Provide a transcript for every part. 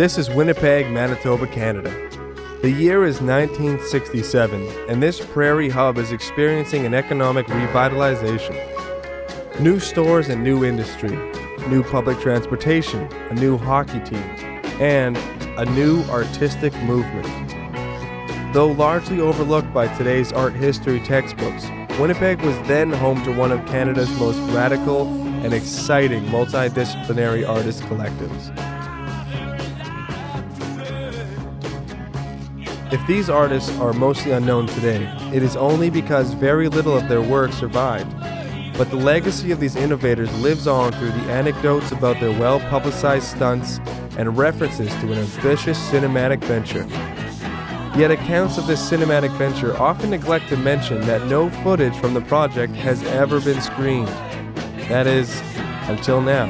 This is Winnipeg, Manitoba, Canada. The year is 1967, and this prairie hub is experiencing an economic revitalization. New stores and new industry, new public transportation, a new hockey team, and a new artistic movement. Though largely overlooked by today's art history textbooks, Winnipeg was then home to one of Canada's most radical and exciting multidisciplinary artist collectives. If these artists are mostly unknown today, it is only because very little of their work survived. But the legacy of these innovators lives on through the anecdotes about their well-publicized stunts and references to an ambitious cinematic venture. Yet accounts of this cinematic venture often neglect to mention that no footage from the project has ever been screened. That is, until now.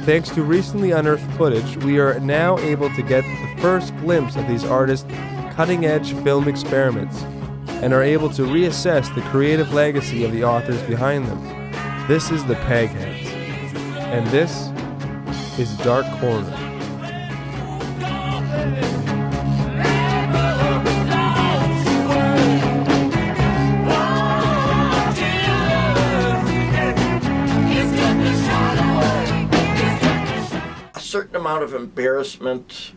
Thanks to recently unearthed footage, we are now able to get the first glimpse of these artists' cutting-edge film experiments and are able to reassess the creative legacy of the authors behind them. This is the Pegheads, and this is Dark Corner. A certain amount of embarrassment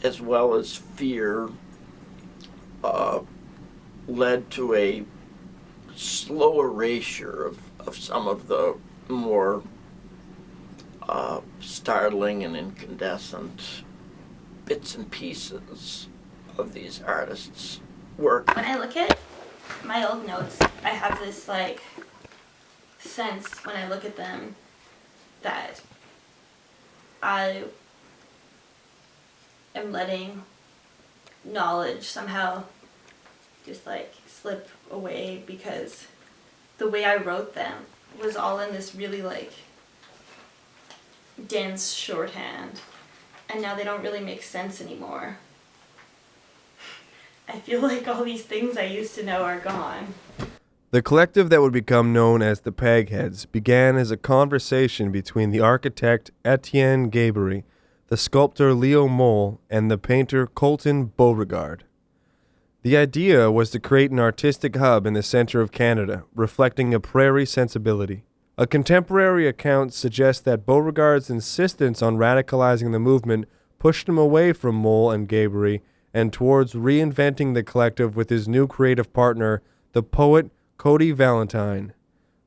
as well as fear led to a slow erasure of some of the more startling and incandescent bits and pieces of these artists' work. When I look at my old notes, I have this sense when I look at them that I am letting knowledge somehow just slip away, because the way I wrote them was all in this really dense shorthand, and now they don't really make sense anymore. I feel like all these things I used to know are gone. The collective that would become known as the Pegheads began as a conversation between the architect Etienne Gabory, the sculptor Leo Moll, and the painter Colton Beauregard. The idea was to create an artistic hub in the center of Canada, reflecting a prairie sensibility. A contemporary account suggests that Beauregard's insistence on radicalizing the movement pushed him away from Moll and Gabory and towards reinventing the collective with his new creative partner, the poet Cody Valentine,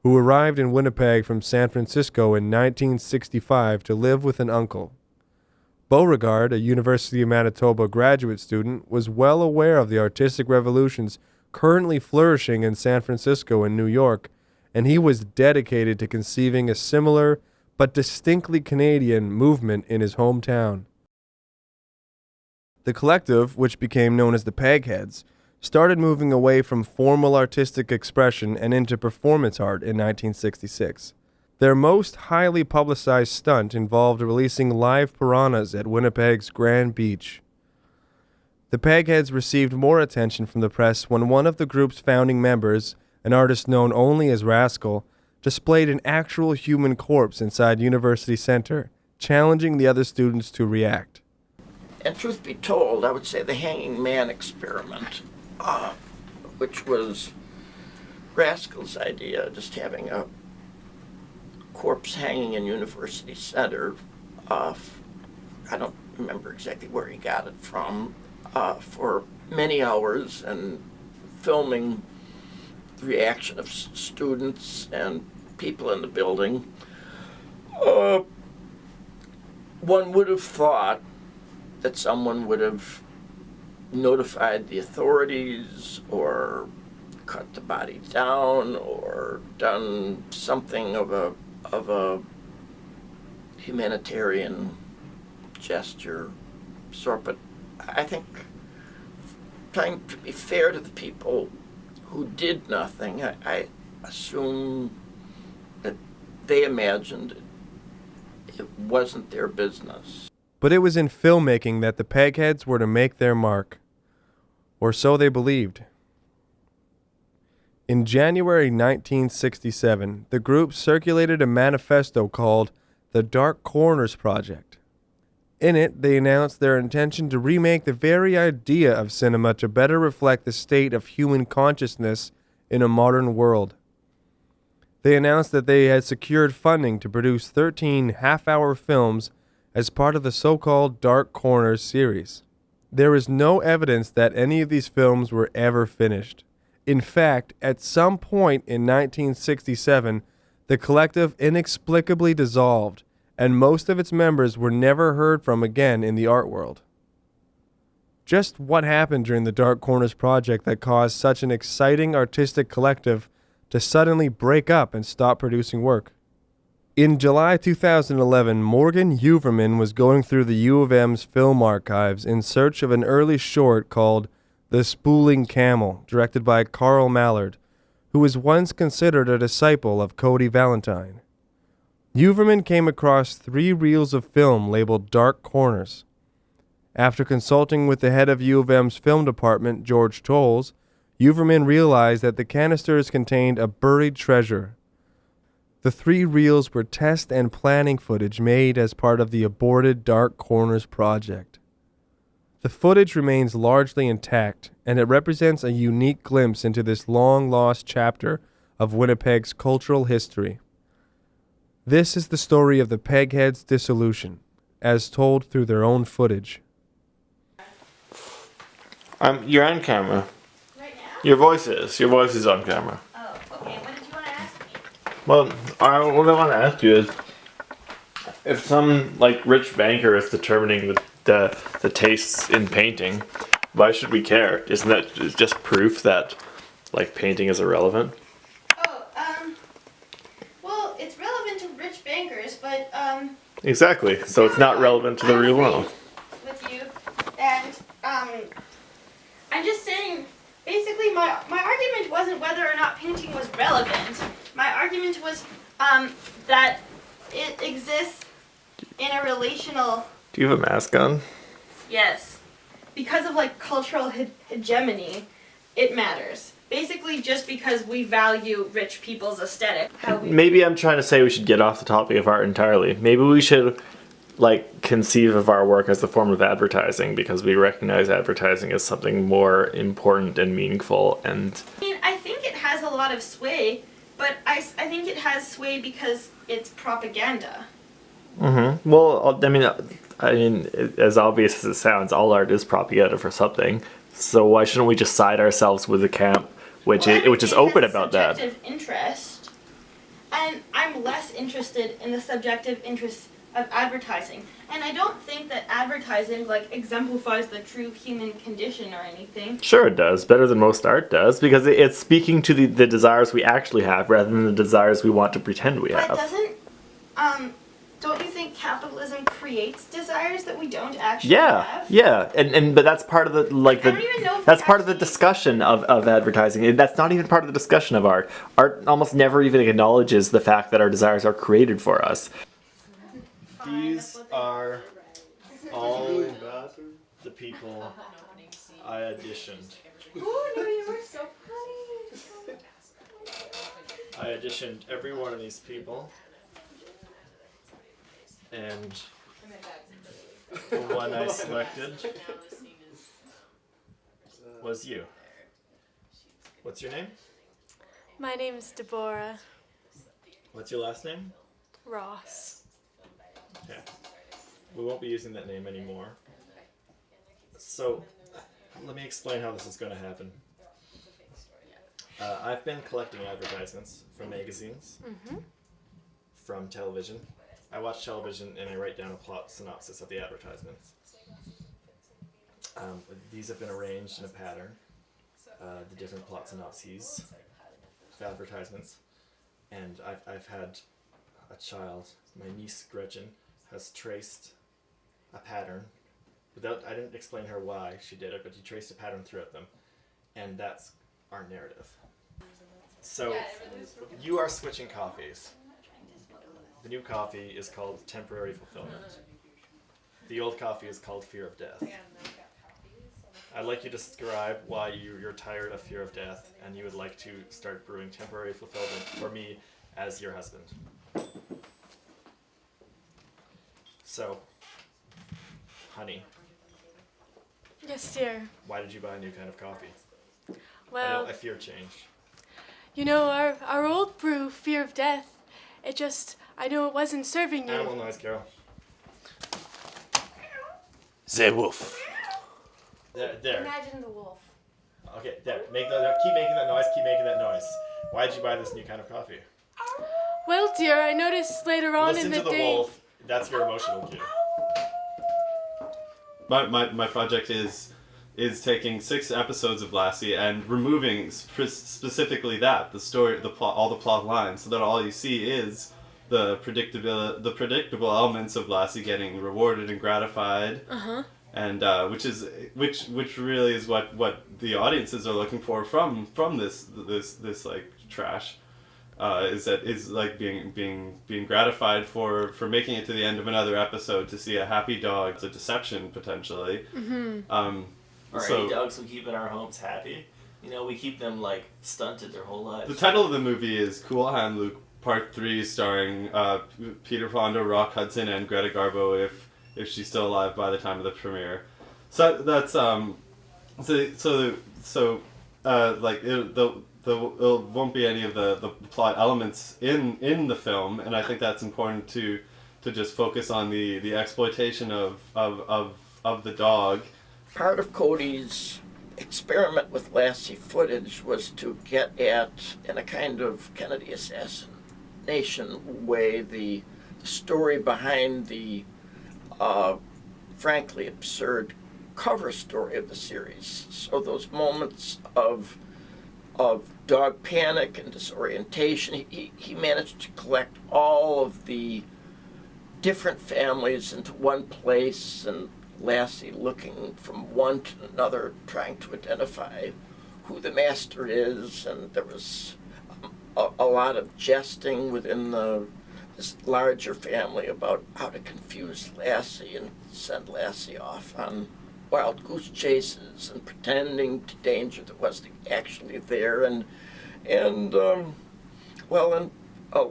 who arrived in Winnipeg from San Francisco in 1965 to live with an uncle. Beauregard, a University of Manitoba graduate student, was well aware of the artistic revolutions currently flourishing in San Francisco and New York, and he was dedicated to conceiving a similar but distinctly Canadian movement in his hometown. The collective, which became known as the Pegheads, started moving away from formal artistic expression and into performance art in 1966. Their most highly publicized stunt involved releasing live piranhas at Winnipeg's Grand Beach. The Pegheads received more attention from the press when one of the group's founding members, an artist known only as Rascal, displayed an actual human corpse inside University Center, challenging the other students to react. And truth be told, I would say the hanging man experiment, which was Rascal's idea, just having a corpse hanging in University Center. I don't remember exactly where he got it from, for many hours, and filming the reaction of students and people in the building. One would have thought that someone would have notified the authorities or cut the body down or done something of a humanitarian gesture sort. But I think, trying to be fair to the people who did nothing, I assume that they imagined it wasn't their business. But it was in filmmaking that the Pegheads were to make their mark, or so they believed. In January 1967, the group circulated a manifesto called the Dark Corners Project. In it, they announced their intention to remake the very idea of cinema to better reflect the state of human consciousness in a modern world. They announced that they had secured funding to produce 13 half-hour films as part of the so-called Dark Corners series. There is no evidence that any of these films were ever finished. In fact, at some point in 1967, the collective inexplicably dissolved, and most of its members were never heard from again in the art world. Just what happened during the Dark Corners project that caused such an exciting artistic collective to suddenly break up and stop producing work? In July 2011, Morgan Huverman was going through the U of M's film archives in search of an early short called The Spooling Camel, directed by Carl Mallard, who was once considered a disciple of Cody Valentine. Huverman came across 3 reels of film labeled Dark Corners. After consulting with the head of U of M's film department, George Tolles, Huverman realized that the canisters contained a buried treasure. The 3 reels were test and planning footage made as part of the aborted Dark Corners project. The footage remains largely intact, and it represents a unique glimpse into this long-lost chapter of Winnipeg's cultural history. This is the story of the Pegheads' dissolution, as told through their own footage. You're on camera. Right now? Your voice is on camera. Oh, okay. What did you want to ask me? Well, what I want to ask you is, if some rich banker is determining the tastes in painting, why should we care? Isn't that just proof that painting is irrelevant? Oh, well, it's relevant to rich bankers, but Exactly. So it's not relevant to the real world. with you, and I'm just saying. Basically, my argument wasn't whether or not painting was relevant. My argument was that it exists in a relational. Do you have a mask on? Yes. Because of cultural hegemony, it matters. Basically, just because we value rich people's aesthetic. Maybe I'm trying to say we should get off the topic of art entirely. Maybe we should conceive of our work as a form of advertising, because we recognize advertising as something more important and meaningful. And I think it has a lot of sway, but I think it has sway because it's propaganda. Mm-hmm. Well, I mean, as obvious as it sounds, all art is propaganda for something. So why shouldn't we just side ourselves with a camp which is open about that? Subjective interest, and I'm less interested in the subjective interest of advertising. And I don't think that advertising exemplifies the true human condition or anything. Sure it does. Better than most art does, because it's speaking to the desires we actually have rather than the desires we want to pretend we have. But don't you think capitalism creates desires that we don't actually have? Yeah. But that's part of the I don't even know if that's we part of the actually- discussion of advertising. That's not even part of the discussion of art. Art almost never even acknowledges the fact that our desires are created for us. These are all the people I auditioned. Oh no, you were so funny. I auditioned every one of these people, and the one I selected was you. What's your name? My name is Deborah What's your last name? Ross. Okay. We won't be using that name anymore. So, let me explain how this is going to happen. I've been collecting advertisements from magazines, from television. I watch television and I write down a plot synopsis of the advertisements. These have been arranged in a pattern, the different plot synopses of advertisements. And I've had a child, my niece Gretchen, has traced a pattern. I didn't explain her why she did it, but she traced a pattern throughout them. And that's our narrative. So, you are switching coffees. The new coffee is called Temporary Fulfillment. The old coffee is called Fear of Death. I'd like you to describe why you're tired of Fear of Death and you would like to start brewing Temporary Fulfillment for me as your husband. So, honey. Yes, dear. Why did you buy a new kind of coffee? Well, I fear change. you know, our old brew, Fear of Death, I know it wasn't serving you. Animal noise, Carol. The wolf. There. Imagine the wolf. Okay, there. Keep making that noise. Keep making that noise. Why did you buy this new kind of coffee? Well, dear, I noticed later on Listen in the to the day. wolf. That's your emotional cue. My project is taking 6 episodes of Lassie and removing specifically the story, the plot, all the plot lines, so that all you see is the predictable elements of Lassie getting rewarded and gratified. And which really is what the audiences are looking for from this like trash. Is like being gratified for making it to the end of another episode to see a happy dog. It's a deception potentially. Are So- any dogs we keep in our homes happy? You know, we keep them like stunted their whole lives. The title of the movie is Cool Hand Luke Part 3, starring Peter Fonda, Rock Hudson, and Greta Garbo if she's still alive by the time of the premiere. So that's it won't be any of the plot elements in the film, and I think that's important to just focus on the exploitation of the dog. Part of Cody's experiment with Lassie footage was to get at, in a kind of Kennedy assassination way, the story behind the frankly absurd cover story of the series. So those moments of dog panic and disorientation, he managed to collect all of the different families into one place, and Lassie looking from one to another, trying to identify who the master is, and there was a lot of jesting within this larger family about how to confuse Lassie and send Lassie off on wild goose chases and pretending to danger that wasn't actually there, and a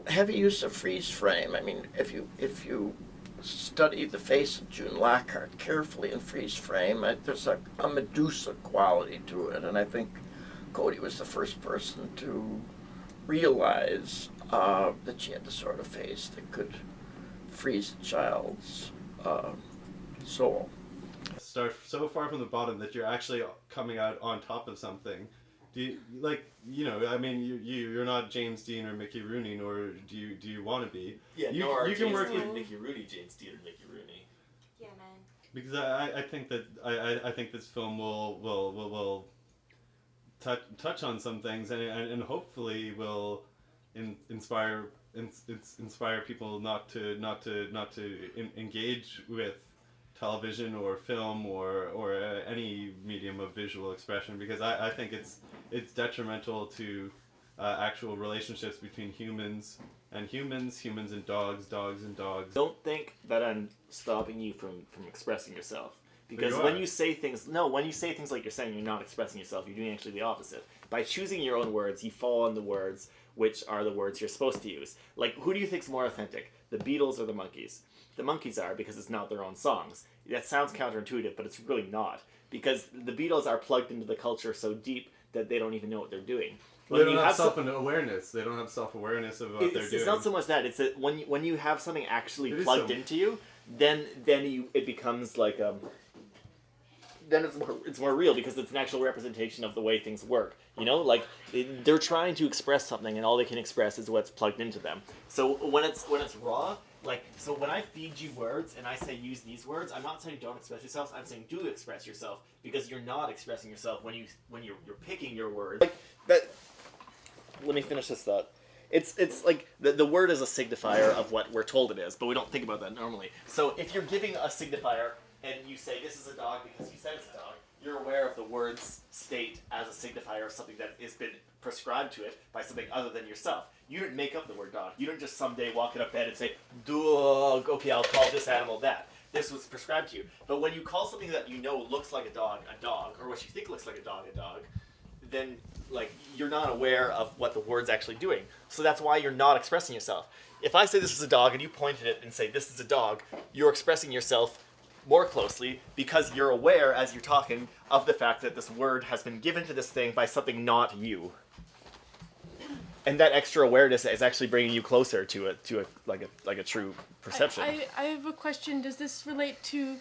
heavy use of freeze frame. I mean, if you study the face of June Lockhart carefully in freeze frame, there's a Medusa quality to it, and I think Cody was the first person to realize that she had the sort of face that could freeze a child's soul. Start so far from the bottom that you're actually coming out on top of something. Do you, I mean, you're not James Dean or Mickey Rooney, nor do you want to be. Yeah, you, nor you can James work Dean with, and Mickey Rooney, James Dean and Mickey Rooney. Yeah, man. because I think that I think this film will touch on some things and hopefully will inspire people not to engage with television or film or any medium of visual expression, because I think it's detrimental to actual relationships between humans and dogs and dogs. Don't think that I'm stopping you from expressing yourself. Because you when are. you say things like you're saying, you're not expressing yourself, you're doing actually the opposite. By choosing your own words, you fall on the words which are the words you're supposed to use. Like, who do you think's more authentic, the Beatles or the Monkees? The Monkees are, because it's not their own songs. That sounds counterintuitive, but it's really not. Because the Beatles are plugged into the culture so deep that they don't even know what they're doing. They don't have self-awareness. They don't have self-awareness of what they're doing. It's not so much that. It's that when you have something actually It is plugged so. into you, then it becomes like then it's more real, because it's an actual representation of the way things work. You know, like they're trying to express something, and all they can express is what's plugged into them. So when it's raw, like, so when I feed you words and I say use these words, I'm not saying don't express yourself. I'm saying do express yourself, because you're not expressing yourself when you're picking your words. Like that. Let me finish this thought. It's like the word is a signifier of what we're told it is, but we don't think about that normally. So if you're giving a signifier and you say this is a dog because you said it's a dog, you're aware of the word's state as a signifier of something that has been prescribed to it by something other than yourself. You didn't make up the word dog. You didn't just someday walk it up bed and say, dog, okay, I'll call this animal that. This was prescribed to you. But when you call something that you know looks like a dog, or what you think looks like a dog, then like you're not aware of what the word's actually doing. So that's why you're not expressing yourself. If I say this is a dog and you point at it and say this is a dog, you're expressing yourself more closely because you're aware as you're talking of the fact that this word has been given to this thing by something not you. And that extra awareness is actually bringing you closer to a true perception. I have a question. Does this relate to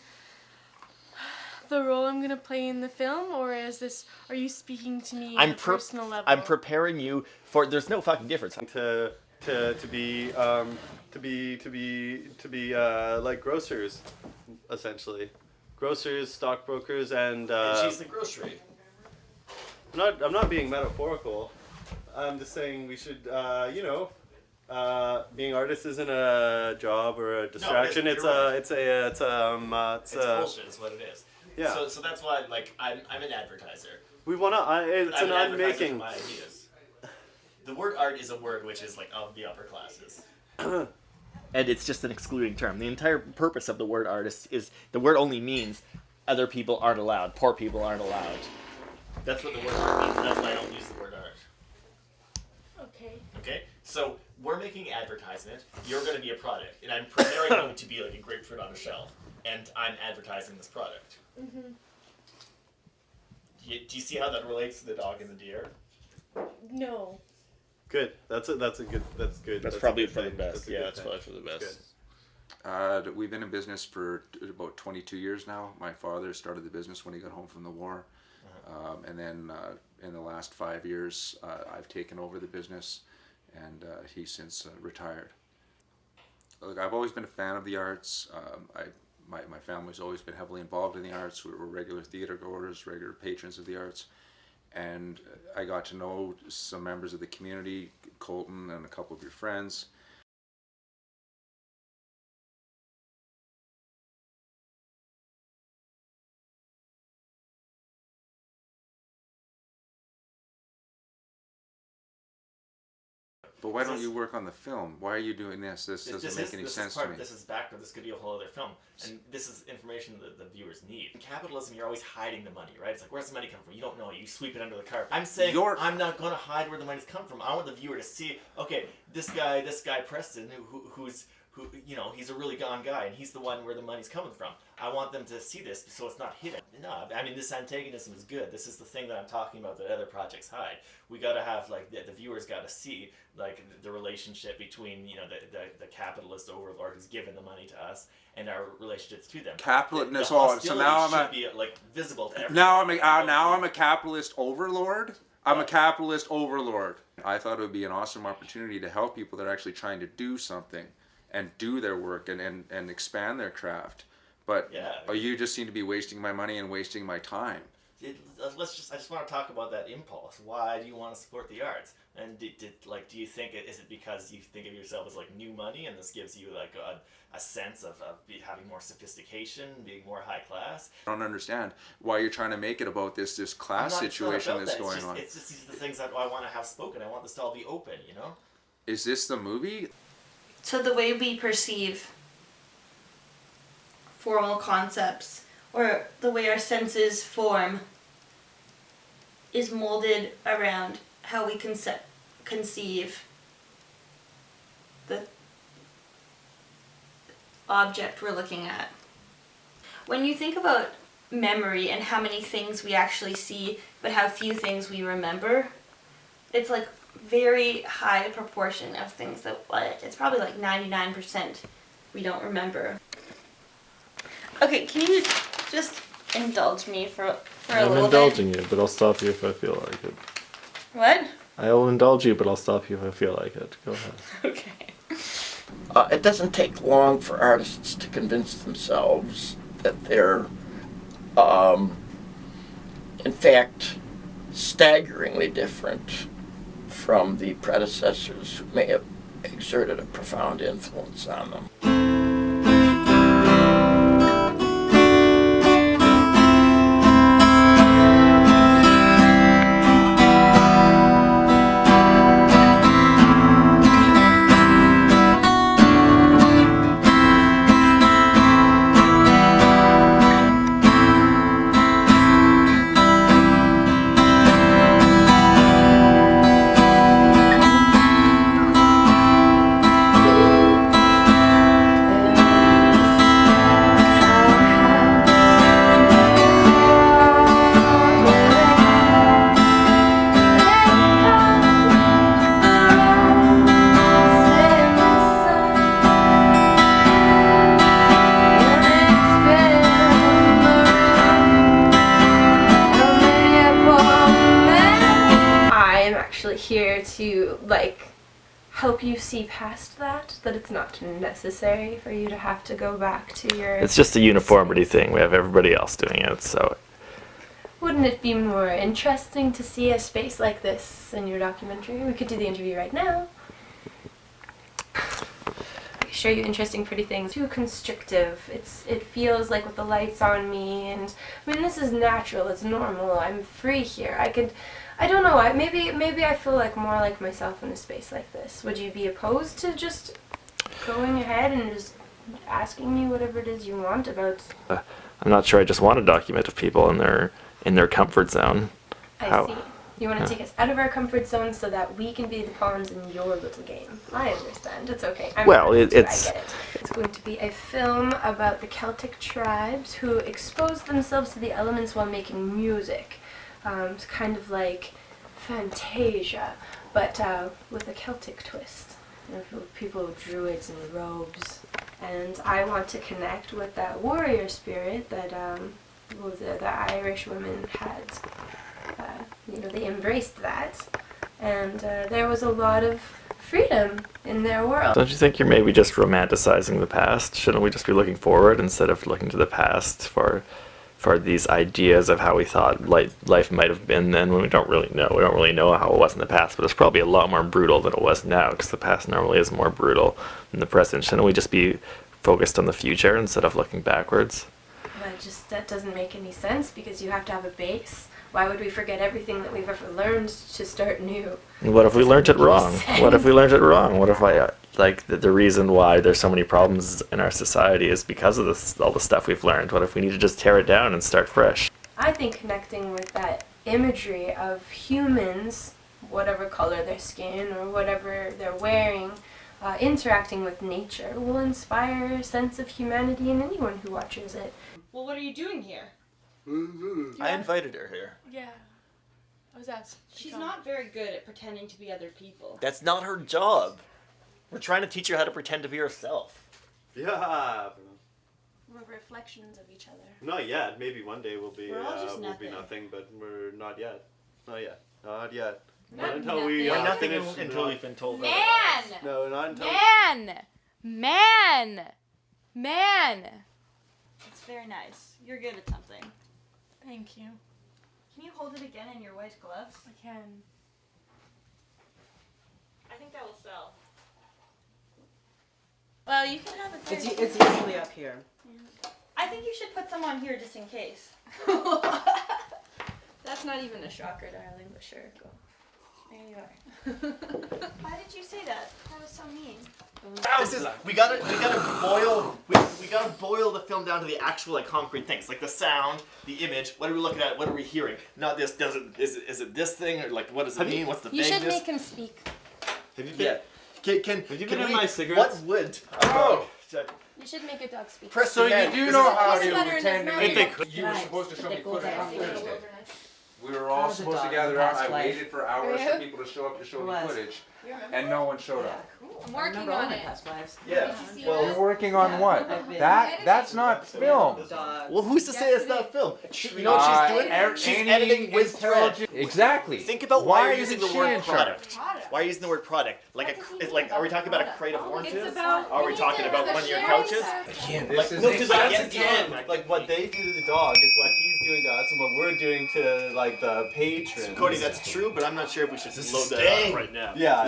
the role I'm gonna play in the film, or are you speaking to me on a personal level? I'm preparing you for. There's no fucking difference. To be like grocers, essentially, grocers, stockbrokers, and she's the grocery. I'm not being metaphorical. I'm just saying we should, being artists isn't a job or a distraction. No, it's bullshit. Is what it is. Yeah. So that's why, like, I'm an advertiser. We wanna. It's I'm an advertiser for unmaking. my ideas. The word art is a word which is like of the upper classes. And it's just an excluding term. The entire purpose of the word artist is the word only means other people aren't allowed. Poor people aren't allowed. That's what the word art means. That's why I don't use the word art. Okay. Okay? So we're making advertisement. You're going to be a product. And I'm preparing you to be like a grapefruit on a shelf. And I'm advertising this product. Mm-hmm. Do you see how that relates to the dog and the deer? No. Good. That's good. That's probably a good for the thing. best. That's a Yeah, good that's thing. probably for the best. Good. We've been in business for about 22 years now. My father started the business when he got home from the war. And then in the last 5 years, I've taken over the business, and he's since retired. Look, I've always been a fan of the arts. My family's always been heavily involved in the arts. We're regular theater goers, regular patrons of the arts. And I got to know some members of the community, Colton and a couple of your friends. But why don't you work on the film? Why are you doing this? This doesn't make any sense to me. This is backward. This could be a whole other film. And this is information that the viewers need. In capitalism, you're always hiding the money, right? It's like, where's the money come from? You don't know it. You sweep it under the carpet. I'm saying I'm not going to hide where the money's come from. I want the viewer to see, okay, this guy Preston, who's he's a really gone guy, and he's the one where the money's coming from. I want them to see this so it's not hidden. No, I mean, this antagonism is good. This is the thing that I'm talking about that other projects hide. We got to have, like, the viewers got to see, like, the relationship between, the capitalist overlord who's given the money to us and our relationships to them. Capitalist. So now I'm be, like, visible to everyone. Now I'm a capitalist overlord. I'm a capitalist overlord. I thought it would be an awesome opportunity to help people that are actually trying to do something and do their work and expand their craft. But you just seem to be wasting my money and wasting my time. I just want to talk about that impulse. Why do you want to support the arts? And do you think is it because you think of yourself as, like, new money, and this gives you, like, a sense of having more sophistication, being more high class? I don't understand why you're trying to make it about this class situation that's going on. It's just these are the things that I want to have spoken. I want this to all be open, Is this the movie? So the way we perceive formal concepts, or the way our senses form, is molded around how we conceive the object we're looking at. When you think about memory and how many things we actually see, but how few things we remember, it's like very high proportion of things that, it's probably like 99% we don't remember. Okay, can you just indulge me for a little bit? I'm indulging you, but I'll stop you if I feel like it. What? I will indulge you, but I'll stop you if I feel like it. Go ahead. Okay. It doesn't take long for artists to convince themselves that they're, in fact, staggeringly different from the predecessors who may have exerted a profound influence on them. actually here to, like, help you see past that it's not necessary for you to have to go back to your... It's just a uniformity thing. We have everybody else doing it, so... Wouldn't it be more interesting to see a space like this in your documentary? We could do the interview right now. I show you interesting, pretty things. Too constrictive. It feels like with the lights on me, and I mean, this is natural. It's normal. I'm free here. I don't know. Maybe I feel like more like myself in a space like this. Would you be opposed to just going ahead and just asking me whatever it is you want about? I'm not sure I just want a document of people in their comfort zone. I see. You want to take us out of our comfort zone so that we can be the pawns in your little game. I understand. It's okay. I get it. It's going to be a film about the Celtic tribes who expose themselves to the elements while making music. It's kind of like Fantasia, but with a Celtic twist. People, druids and robes. And I want to connect with that warrior spirit that the Irish women had. They embraced that, and there was a lot of freedom in their world. Don't you think you're maybe just romanticizing the past? Shouldn't we just be looking forward instead of looking to the past for these ideas of how we thought life might have been then, when we don't really know? We don't really know how it was in the past, but it's probably a lot more brutal than it was now, because the past normally is more brutal than the present. Shouldn't we just be focused on the future instead of looking backwards? That doesn't make any sense, because you have to have a base. Why would we forget everything that we've ever learned to start new? What if we learned it wrong? What if we learned it wrong? What if the reason why there's so many problems in our society is because of all the stuff we've learned? What if we need to just tear it down and start fresh? I think connecting with that imagery of humans, whatever color their skin or whatever they're wearing, interacting with nature will inspire a sense of humanity in anyone who watches it. Well, what are you doing here? I invited her here. Yeah. I was asked. She's not very good at pretending to be other people. That's not her job. We're trying to teach her how to pretend to be herself. Yeah. We're reflections of each other. Not yet. Maybe one day we'll be We're all just nothing, but we're not yet. Not yet. Not yet. Not Not until we We're nothing finish. until we've been told. Man! No, not until. Man! It's very nice. You're good at something. Thank you. Can you hold it again in your white gloves? I can. I think that will sell. Well, you can have it there. It's usually up here. I think you should put some on here just in case. That's not even a shocker, darling, but sure, go. There you are. Why did you say that? That was so mean. We gotta boil the film down to the actual concrete things, like the sound, the image. What are we looking at? What are we hearing? Not this. Is it this thing, or what does it mean? What's the You should vagueness? make him speak. Have you been? Can Have you can been in we, my cigarettes? What would? Oh. You should make your dog speak. Press So the you end. do This know is- how Put to the butter in his pretend to mouth. be. If they could. You were supposed to show me They go footage down. on Thursday. We were How all was the supposed to dog gather in around. past I life? waited for hours for people to show up to show Who me was? footage, and no one showed up. I'm I remember all my past lives. Yeah. You're working on what? I've been- That's not film. Dog. Well, who's to say it's not film? You know what she's doing? She's editing with thread. Exactly. Think about why you're using isn't the she word in charge? product. Why are you using the word product? Are we talking about a crate of oranges? Are we talking about one of your couches? This is No, because That's again, like what they do to the dog is what he's doing to us, and what we're doing to the patrons. Cody, that's true, but I'm not sure if we should load that up right now. Yeah.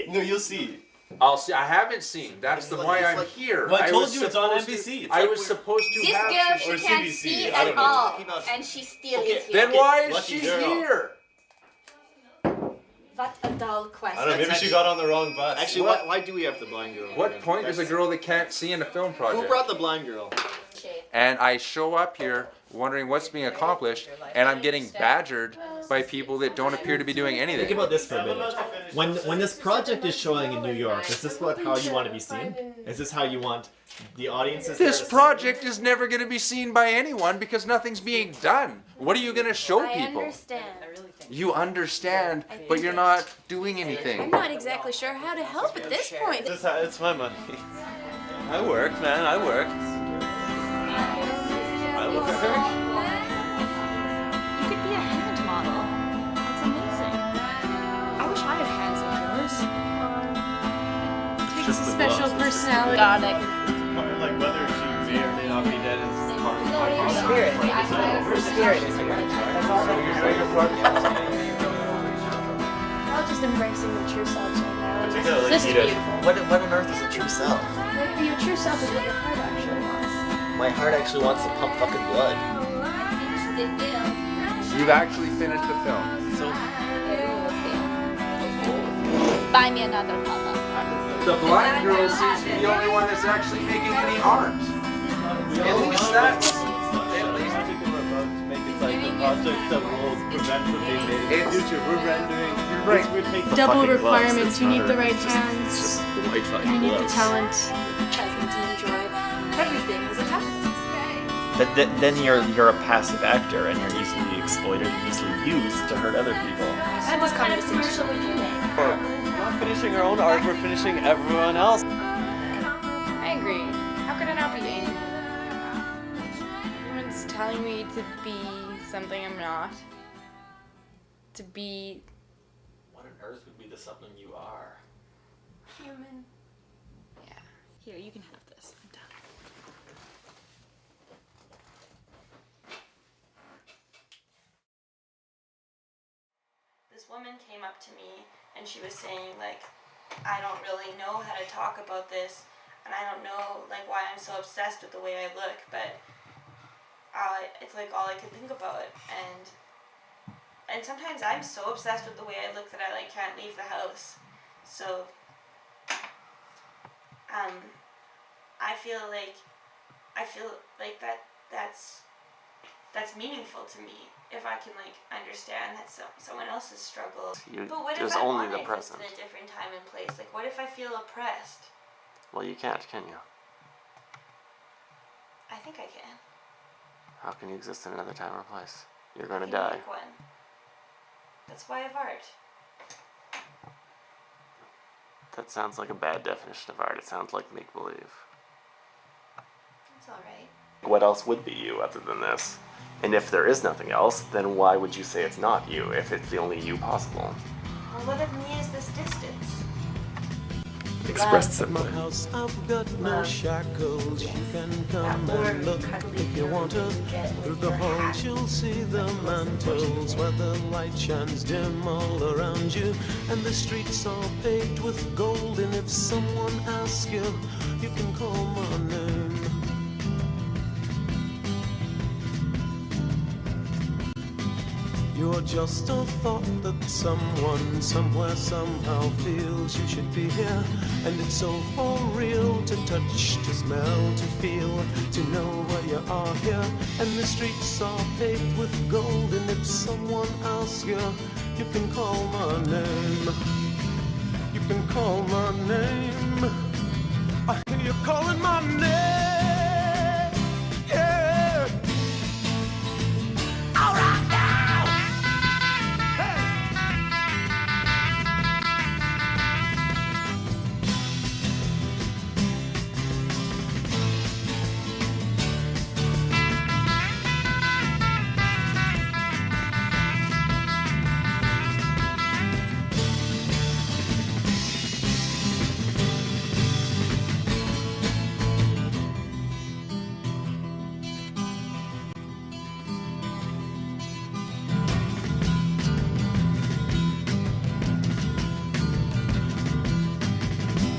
No, you'll see. I'll see. I haven't seen. That's why I'm here. Well, I told was you it's on supposed to- NBC. I was supposed to This have girl, seen. she Or can't CBC, see I at don't know. all, Talking about- and she still Okay, is here. Then why is lucky she girl. here? What a dull question. I don't know. Maybe she got on the wrong bus. Actually, why do we have the blind girl? What point is a girl that can't see in a film project? Who brought the blind girl? And I show up here wondering what's being accomplished, and I'm getting badgered by people that don't appear to be doing Think anything. about this for a minute. When this project is showing in New York, is this how you want to be seen? Is this how you want the audiences? This there to project is never going to be seen by anyone because nothing's being done. What are you going to show I people? understand. You understand, but you're not doing I'm anything. not exactly sure how to help at this point. It's my money. I work, man. I work. I work. You could be a hand model. That's amazing. Just the special gloves. personality. Got it. Like whether she may or may not be dead is part of the Her spirit. Her spirit is here. We're all just embracing the true selves right now. But you know, like, This is you know, beautiful. What on earth is a true self? Maybe your true self is what your heart actually wants. My heart actually wants to pump fucking blood. You've actually finished the film. Buy me another papa. The blind girl seems to be the only one that's actually making any harms. At least that's. At least. Make it like the project that will prevent from being made in the It's- future. We're rendering. Right. We'd make Double fucking gloves, requirements. it's You need not the a- right it's just- hands. It's just the white fucking You need the gloves. talent. Present and enjoy. Everything is a talent. But then you're a passive actor and you're easily exploited and easily used to hurt other people. And what kind of commercial would you make? We're not finishing our own art. We're finishing everyone else. I agree. How could I not be angry? Everyone's telling me to be something I'm not. To be What on earth would be the something you are? human. Yeah. Here, you can have this. I'm done. This woman came up to me and she was saying like, I don't really know how to talk about this, and I don't know like why I'm so obsessed with the way I look, but it's like all I could think about, and sometimes I'm so obsessed with the way I look that I like can't leave the house. So I feel like that's meaningful to me if I can like understand that someone else's struggle. But what if I want to exist in a different time and place? Like what if I feel oppressed? Well, you can't, can you? I think I can. How can you exist in another time or place? You're gonna I can die. make one. That's why I have art. That sounds like a bad definition of art. It sounds like make-believe. It's alright. What else would be you other than this? And if there is nothing else, then why would you say it's not you if it's the only you possible? Well, what of me is this distance? Expressed simply. I've got no shackles. You can come and look if you want to. Through the halls you'll see the mantles where the light shines dim all around you, and the streets are paved with gold. And if someone asks you, you can call my name. You're just a thought that someone, somewhere, somehow feels you should be here. And it's so for real to touch, to smell, to feel, to know where you are here. And the streets are paved with gold. And if someone asks you, you can call my name. You can call my name. I hear you calling my name. Yeah. All right now.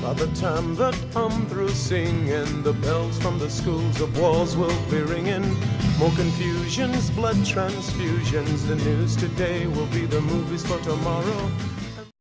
By the time that I'm through singing, the bells from the schools of wars will be ringing. More confusions, blood transfusions. The news today will be the movies for tomorrow.